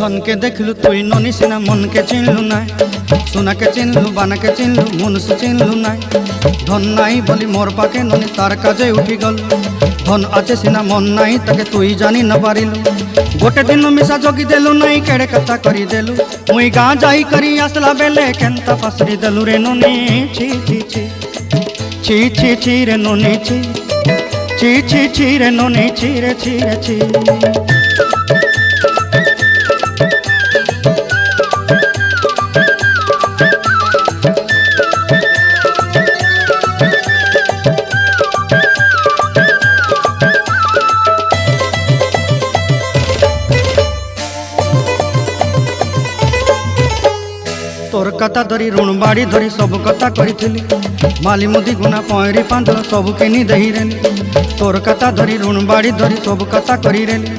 धन के देखलु तुई ननी सिना मन के चिन्हलु ना सोना के चिन्हलु बाना के चिन्हलु मनुष्य चिन्हलु ना धन नाई बोली मोर पाके ननी तार काजे उठी गल धन आचे सिना मन नाई ताके तुई जानी न पारिलु गोटे दिन मिसा जोगी देलु नाई केड़े कथा करी देलु मुई गाँ जाई करी आसला बेले केंता पासरी देलु रे ननी छी छी छी छी छी छी रे ननी छी छी छी छी रे ननी छी रे छी रे छी। तोर कथा धरी ऋण बाड़ी धरी सब कथा करी माली मुदी गुना पहरी पांद सब किनी दही रेली तोर कथा धरी ऋण बाड़ी धरी सब कथा करी रेली।